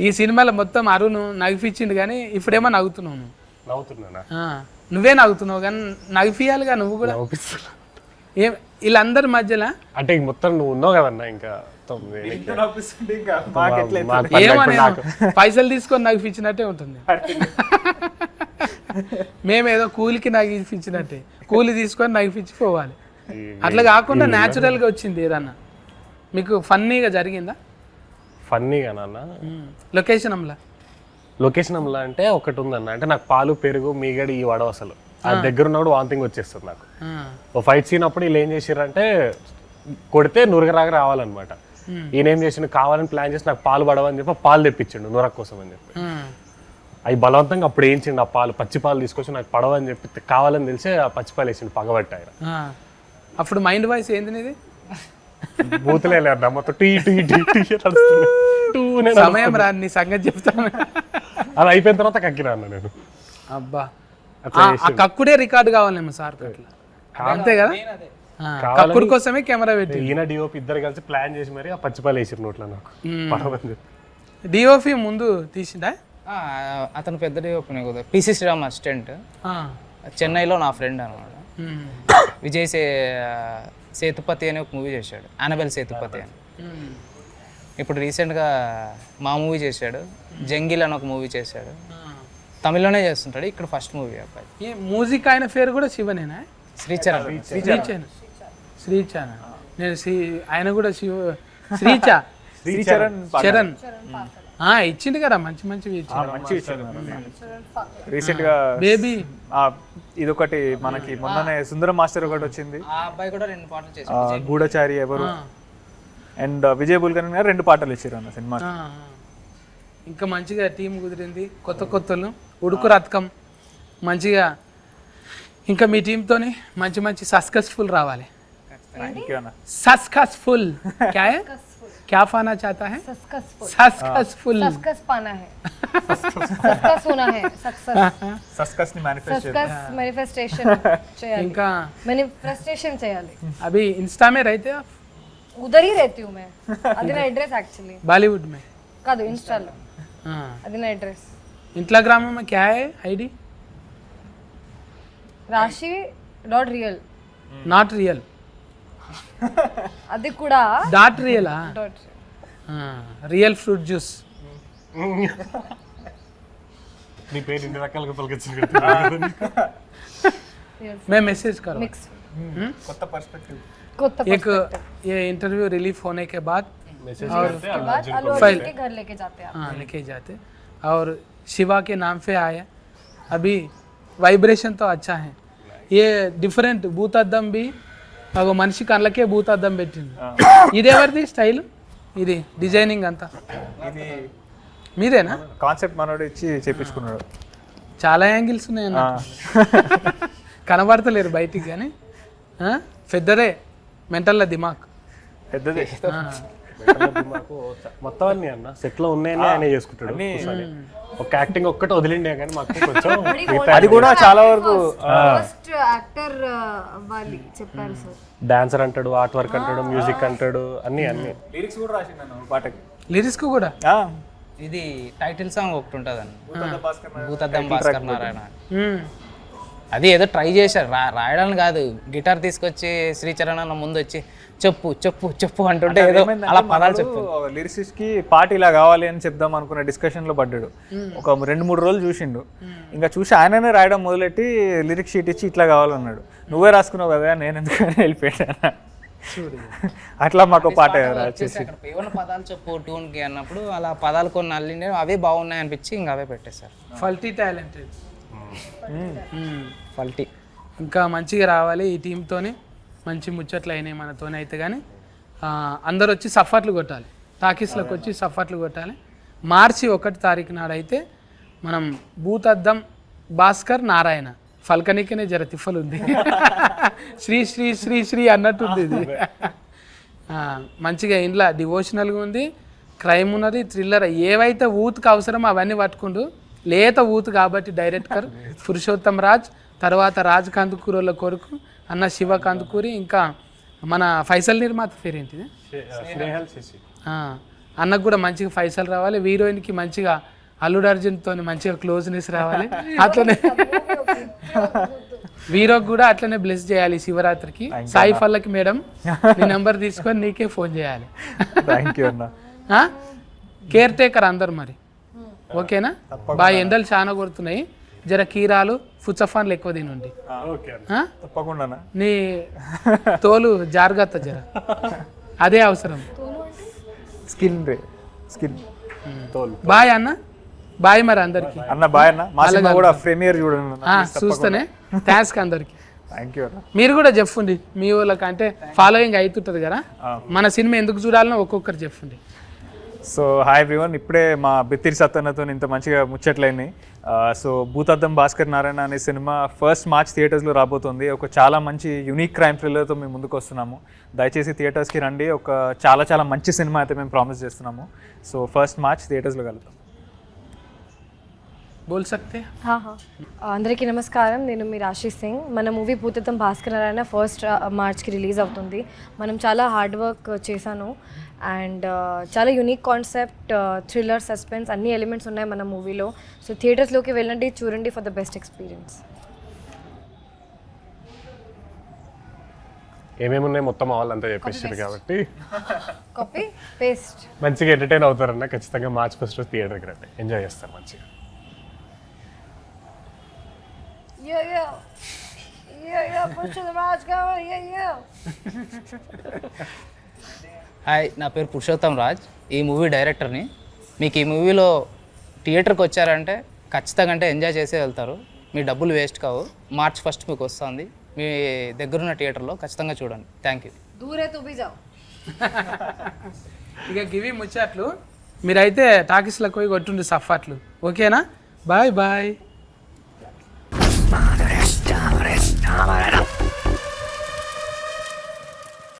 ఈ సినిమాలో మొత్తం అరుణ్ నగిపించిండు కానీ ఇప్పుడేమో నవ్వుతున్నావు నువ్వు. నవ్వుతున్నానా? నువ్వే నవ్వుతున్నావు కానీ నగిపియాలిగా నువ్వు కూడా. ఏం వీళ్ళందరి మధ్యలో అంటే మొత్తం నువ్వు ఉన్నావు కదన్నా, ఇంకా ఏమో పైసలు తీసుకొని నగిపించినట్టే ఉంటుంది. మేమేదో కూలికి నగిపించినట్టే, కూలి తీసుకొని నగిపించి పోవాలి. అట్లా కాకుండా న్యాచురల్గా వచ్చింది ఏదన్నా. మీకు ఫన్నీగా జరిగిందా? ఫన్నీగా నాన్న లొకేషన్ అమ్లా? లొకేషన్ అమ్లా అంటే ఒకటి ఉందన్న, అంటే నాకు పాలు పెరుగు మీగడి ఈ వడవ అసలు ఆ దగ్గర ఉన్నప్పుడు వాంతింగ్ వచ్చేస్తుంది నాకు. ఓ ఫైట్ సీన్ అప్పుడు వీళ్ళు ఏం చేసిర్రంటే కొడితే నురగరాగా రావాలన్నమాట. ఈయన ఏం చేసిండు, కావాలని ప్లాన్ చేసి నాకు పాలు పడవని చెప్పి పాలు తెప్పించిండు నురగ కోసం అని చెప్పి. అవి బలవంతంగా అప్పుడు వేయించిండు ఆ పాలు, పచ్చి పాలు తీసుకొచ్చి నాకు పడవని చెప్పి కావాలని తెలిసి ఆ పచ్చి పాలు వేసిండు పగబట్టి ఆయన. అప్పుడు మైండ్ వాయిస్ ఏంది నీది? బూతులే లేదు మొత్తం టీ టీ టీ టీ నడుస్తుంది. సమయం రా నీ సంగతి చెప్తాను. అది అయిపోయిన తర్వాత కక్కినా అన్న నేను. అబ్బా ఆ కక్కుడే రికార్డు కావాలేమో సార్ అట్లా. అంతే కదా, కక్కుడు కోసమే కెమెరా పెట్టి ఈయన డిఓపి ఇద్దరు కలిసి ప్లాన్ చేసి మరి ఆ పచ్చిపాలు వేసారు నోట్లో నాకు పడవని చెప్పి. డిఓపి ముందు తీసిందా? అతను పెద్ద డిఓపినే కదా, పిసి శ్రీరామ్ అసిస్టెంట్, చెన్నైలో నా ఫ్రెండ్ అనమాట. విజయ్ సేతుపతి అనే ఒక మూవీ చేశాడు, అనబెల్ సేతుపతి అని. ఇప్పుడు రీసెంట్గా మా మూవీ చేశాడు, జంగిల్ అని ఒక మూవీ చేశాడు. తమిళ్లోనే చేస్తుంటాడు, ఇక్కడ ఫస్ట్ మూవీ అబ్బాయి. ఈ మ్యూజిక్ ఆయన పేరు కూడా శివనేనా? శ్రీచరణ్. శ్రీచరణ్ నేను ఆయన కూడా శివ శ్రీచా చరణ్ ఇచ్చింది కదా, మంచి మంచివి రీసెంట్ గా బేబీ. ఇదొకటి మనకి మొన్ననే సుందరం మాస్టర్ ఒకటి వచ్చింది, ఆ అబ్బాయి కూడా 2 పాటలు చేశాడు, గూఢచారి ఎవరు, అండ్ విజయ్ బుల్కన్ గారు 2 పాటలు ఇచ్చారు అన్న సినిమా. ఇంకా మంచిగా టీం కుదిరింది, కొత్త కొత్తలు ఉడుకు రథకం మంచిగా. ఇంకా మీ టీంతోని మంచి మంచి సక్సెస్ఫుల్ రావాలి. సక్సెస్ఫుల్ क्या है, क्या पाना चाहता है? सक्सेसफुल सक्सेस पाना है, सक्सेस होना है, सक्सेस ని मैनिफेस्टेशन చేయాలి, ఇంకా मैनिफेस्टेशन చేయాలి. अभी इंस्टा में रहते आप? उधर ही रहती हूँ मैं, అది నా అడ్రస్ యాక్చువల్లీ. बॉलीवुड में కాదు, ఇన్స్టాలో. అది నా అడ్రస్. इंस्टाग्राम में क्या है आईडी? rashi.real. నాట్ రియల్, అది కూడా డాట్ రియలా? Real fruit juice. నీ పేరు ఇన్ని రకాలుగా పలికించింది. मैं मैसेज करो मिक्स కొత్త పర్స్పెక్టివ్. एक ये इंटरव्यू रिलीफ होने के बाद फाइल के घर लेके जाते हैं. हाँ लेके जाते, और शिवा के नाम पे आया. अभी वाइब्रेशन तो अच्छा है. ये डिफरेंट భూతద్దం भी అగో మనిషి కళ్ళకే భూతద్దం పెట్టింది. ఇది ఎవరిది స్టైల్? ఇది డిజైనింగ్ అంతా ఇది మీరేనా? కాన్సెప్ట్ మనోడు ఇచ్చి చేపించుకున్నాడు. చాలా యాంగిల్స్ ఉన్నాయన్న, కనబడతలేరు బయటికి కానీ పెద్దదే మెంటల్ దిమాగ్. పెద్దది మొత్తం అన్ని అన్న సెట్ లో ఉన్నాయని ఆయన చేసుకుంటాడు. ఒక యాక్టింగ్ ఒక్కటి వదిలిండే కానీ మాకు కొంచెం అది కూడా చాలా వరకు ఫస్ట్ యాక్టర్ అవ్వాలి చెప్పారు సార్. డాన్సర్ అంటాడు, ఆర్ట్ వర్క్ అంటాడు, మ్యూజిక్ అంటాడు, అన్ని అన్ని లిరిక్స్ కూడా రాసిండు పాటకి. లిరిక్స్ కూడా ఇది టైటిల్ సాంగ్ ఒకటి ఉంటుంది అన్న, భూతద్దం భాస్కర్ నారాయణ. అది ఏదో ట్రై చేశారు రాయడానికి కాదు, గిటార్ తీసుకొచ్చి శ్రీచరణ్ అన్న ముందు వచ్చి చెప్పు చెప్పు చెప్పు అంటుంటే ఏదో అలా పదాలు చెప్పు. లిరిసిస్ట్ కి పాట ఇలా కావాలి అని చెప్దాం అనుకున్న డిస్కషన్ లో పడ్డాడు. ఒక 2-3 రోజులు చూసిండు, ఇంకా చూసి ఆయననే రాయడం మొదలెట్టి లిరిక్ షీట్ ఇచ్చి ఇట్లా కావాలన్నాడు. నువ్వే రాసుకున్నావు కదా, నేను ఎందుకు వెళ్ళిపోయాను. అట్లా మాకు పాట వచ్చేసి అక్కడ ఏమన్నా పదాలు చెప్పు ట్యూన్కి అన్నప్పుడు అలా పదాలు కొన్ని అల్లిండే అవే బాగున్నాయి అనిపించి ఇంకా అవే పెట్టేశారు. ఫల్టీ టాలెంటెడ్, ఫల్టీ ఇంకా మంచిగా రావాలి ఈ టీంతోని. మంచి ముచ్చట్లు అయినాయి మనతోనే అయితే. కానీ అందరు వచ్చి సఫర్లు కొట్టాలి, టాకీస్లోకి వచ్చి సఫర్లు కొట్టాలి. మార్చి 1 తారీఖు నాడైతే మనం భూతద్దం భాస్కర్ నారాయణ ఫల్కనికనే జర తిఫలు ఉంది. శ్రీ శ్రీ శ్రీ శ్రీ అన్నట్టుంది ఇది. మంచిగా ఇంట్లో డివోషనల్గా ఉంది, క్రైమ్ ఉన్నది, థ్రిల్లర్, ఏవైతే ఊతుకు అవసరమో అవన్నీ పట్టుకుంటూ లేత ఊతు కాబట్టి డైరెక్టర్ పురుషోత్తం రాజ్, తర్వాత రాజ్ కందుకూరుల కొడుకు అన్న శివ కందుకూరి, ఇంకా మన ఫైసల్ నిర్మాత పేరేంటిది అన్నకు కూడా మంచిగా ఫైసల్ రావాలి. హీరోయిన్కి మంచిగా అల్లుడు అర్జున్తో మంచిగా క్లోజ్నెస్ రావాలి. అట్లనే వీరోకి కూడా అట్లనే బ్లెస్ చేయాలి శివరాత్రికి. సాయి ఫల్లకి మేడం నీ నెంబర్ తీసుకొని నీకే ఫోన్ చేయాలి. కేర్ టేకర్ అందరు మరి ఓకేనా? బాగా ఎండలు చాలా కొడుతున్నాయి, జర కీరాలు ఫుచ్చఫాన్లు ఎక్కువ తినండి. తప్పకుండా నీ తోలు జాగ్రత్త జర, అదే అవసరం. స్కిన్ బాయ్ అన్న, బాయ్ మరి అందరికి అన్న, బాయ్ అన్న. మా సినిమా కూడా ప్రీమియర్ చూడండి చూస్తేనే. థ్యాంక్స్ అందరికి. థ్యాంక్ యూ అన్న. మీరు కూడా చెప్పండి మీ వాళ్ళకి, అంటే ఫాలోయింగ్ అవుతుంటుంది కదా, మన సినిమా ఎందుకు చూడాలనో ఒక్కొక్కరు చెప్పండి. సో హాయ్ ఎవ్రీవన్, ఇప్పుడే మా బిత్తిరి సత్తన్నతో ఇంత మంచిగా ముచ్చట్లయినాయి. సో భూతద్దం భాస్కర్ నారాయణ అనే సినిమా 1 మార్చ్ థియేటర్స్లో రాబోతుంది. ఒక చాలా మంచి యూనిక్ క్రైమ్ థ్రిల్లర్తో మేము ముందుకు వస్తున్నాము. దయచేసి థియేటర్స్కి రండి. ఒక చాలా చాలా మంచి సినిమా అయితే మేము ప్రామిస్ చేస్తున్నాము. సో 1 మార్చ్ థియేటర్స్లో కలుద్దాం. బోల్ సక్తే? అందరికీ నమస్కారం, నేను మీ ఆశీష్ సింగ్. మన మూవీ భూతద్దం భాస్కర్ నారాయణ 1 మార్చ్కి రిలీజ్ అవుతుంది. మనం చాలా హార్డ్ వర్క్ చేశాను అండ్ చాలా యూనిక్ కాన్సెప్ట్, థ్రిల్లర్, సస్పెన్స్ అన్ని ఎలిమెంట్స్ ఉన్నాయి మన మూవీలో. సో థియేటర్స్లోకి వెళ్ళండి, చూడండి ఫర్ ద బెస్ట్ ఎక్స్పీరియన్స్. ఏమేమి ఉన్నాయి మొత్తం వాళ్ళంతా చెప్పేసారు కాబట్టి కాపీ పేస్ట్ మంచిగా ఎంటర్టైన్ అవుతారన్న. ఖచ్చితంగా మార్చ్ 1 థియేటర్కి రండి, ఎంజాయ్ చేస్తారు మంచిగా. హాయ్, నా పేరు పురుషోత్తం రాజ్, ఈ మూవీ డైరెక్టర్ని. మీకు ఈ మూవీలో థియేటర్కి వచ్చారంటే ఖచ్చితంగా అంటే ఎంజాయ్ చేసే వెళ్తారు, మీ డబ్బులు వేస్ట్ కావు. మార్చ్ 1 మీకు వస్తుంది, మీ దగ్గరున్న థియేటర్లో ఖచ్చితంగా చూడండి. Thank you. దూరే తుబి జావ్. ఇక గివి ముచ్చట్లు, మీరైతే టాకీస్లకు పోయి కొట్టుండి సఫాట్లు. ఓకేనా? Bye bye.